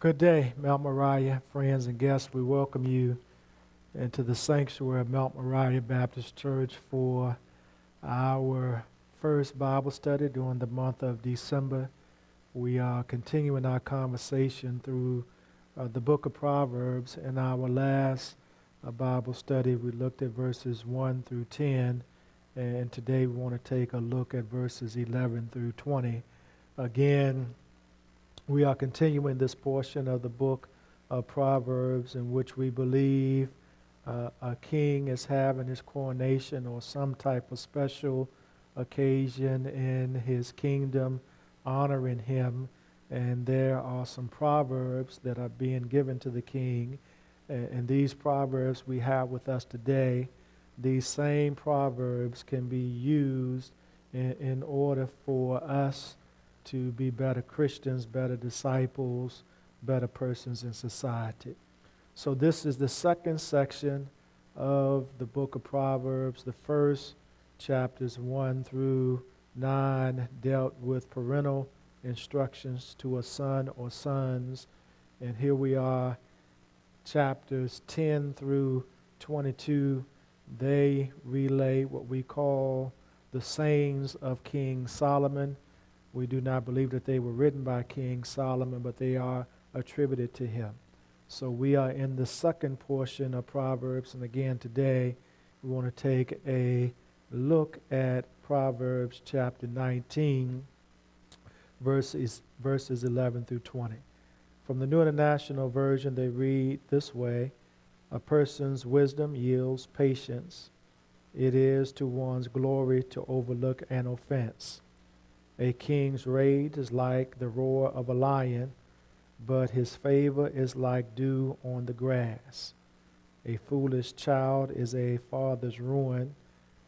Good day, Mount Moriah, friends and guests. We welcome you into the sanctuary of Mount Moriah Baptist Church for our first Bible study during the month of December. We are continuing our conversation through the book of Proverbs. In our last Bible study, we looked at verses 1 through 10, and today we want to take a look at verses 11 through 20. Again, we are continuing this portion of the book of Proverbs in which we believe a king is having his coronation or some type of special occasion in his kingdom honoring him. And there are some proverbs that are being given to the king. And these proverbs we have with us today, these same proverbs can be used in order for us to be better Christians, better disciples, better persons in society. So this is the second section of the book of Proverbs. The first chapters 1 through 9 dealt with parental instructions to a son or sons. And here we are, chapters 10 through 22. They relay what we call the sayings of King Solomon. We do not believe that they were written by King Solomon, but they are attributed to him. So we are in the second portion of Proverbs, and again today we want to take a look at Proverbs chapter 19, verses 11 through 20. From the New International Version, they read this way: a person's wisdom yields patience. It is to one's glory to overlook an offense. A king's rage is like the roar of a lion, but his favor is like dew on the grass. A foolish child is a father's ruin,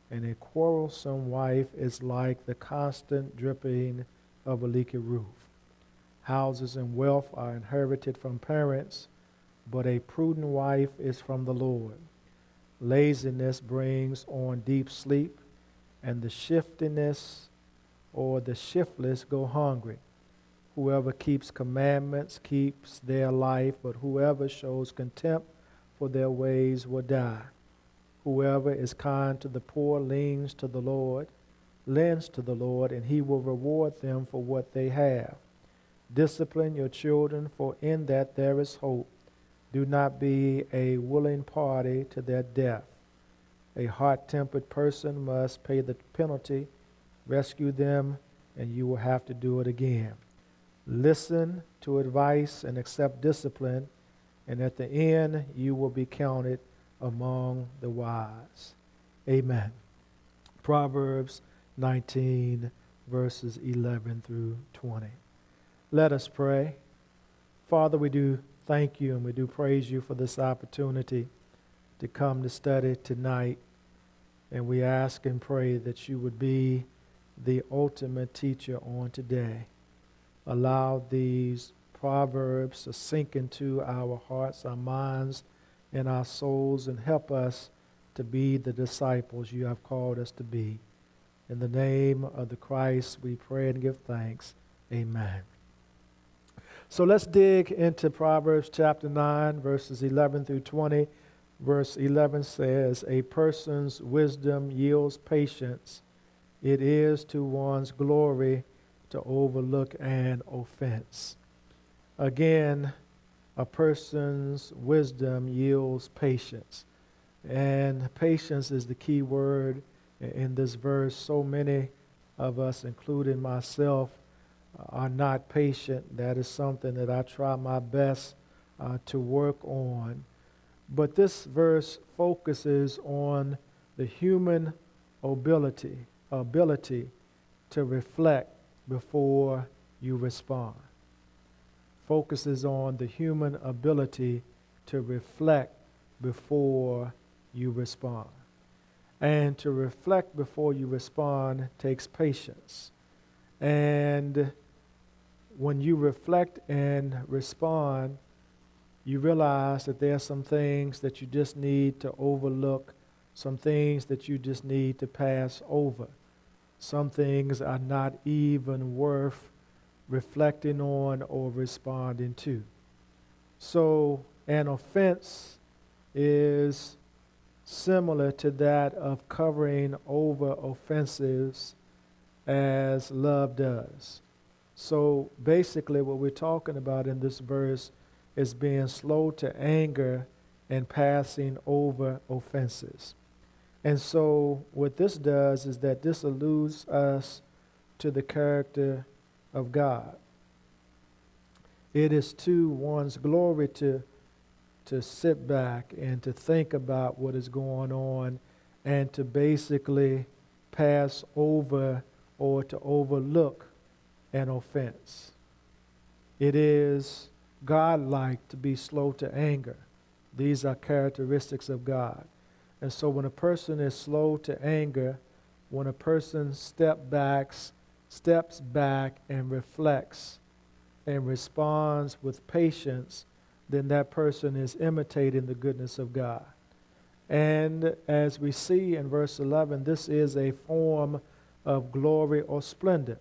and a quarrelsome wife is like the constant dripping of a leaky roof. Houses and wealth are inherited from parents, but a prudent wife is from the Lord. Laziness brings on deep sleep, and the shiftless go hungry. Whoever keeps commandments keeps their life, but whoever shows contempt for their ways will die. Whoever is kind to the poor lends to the Lord, and he will reward them for what they have. Discipline your children, for in that there is hope. Do not be a willing party to their death. A hot-tempered person must pay the penalty. Rescue them, and you will have to do it again. Listen to advice and accept discipline, and at the end you will be counted among the wise. Amen. Proverbs 19, verses 11 through 20. Let us pray. Father, we do thank you and we do praise you for this opportunity to come to study tonight. And we ask and pray that you would be the ultimate teacher on today. Allow these proverbs to sink into our hearts, our minds, and our souls, and help us to be the disciples you have called us to be. In the name of the Christ, we pray and give thanks. Amen. So let's dig into Proverbs chapter 9, verses 11 through 20. Verse 11 says, a person's wisdom yields patience. It is to one's glory to overlook an offense. Again, a person's wisdom yields patience. And patience is the key word in this verse. So many of us, including myself, are not patient. That is something that I try my best to work on. But this verse focuses on the human ability to reflect before you respond. Focuses on the human ability to reflect before you respond. And to reflect before you respond takes patience. And when you reflect and respond, you realize that there are some things that you just need to overlook, some things that you just need to pass over. Some things are not even worth reflecting on or responding to. So an offense is similar to that of covering over offenses as love does. So basically, what we're talking about in this verse is being slow to anger and passing over offenses. And so, what this does is that this alludes us to the character of God. It is to one's glory to sit back and to think about what is going on and to basically pass over or to overlook an offense. It is God-like to be slow to anger. These are characteristics of God. And so when a person is slow to anger, when a person steps back and reflects and responds with patience, then that person is imitating the goodness of God. And as we see in verse 11, this is a form of glory or splendor.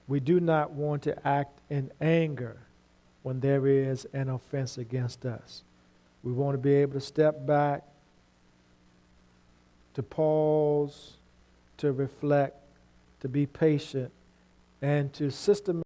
We do not want to act in anger when there is an offense against us. We want to be able to step back, to pause, to reflect, to be patient, and to systematically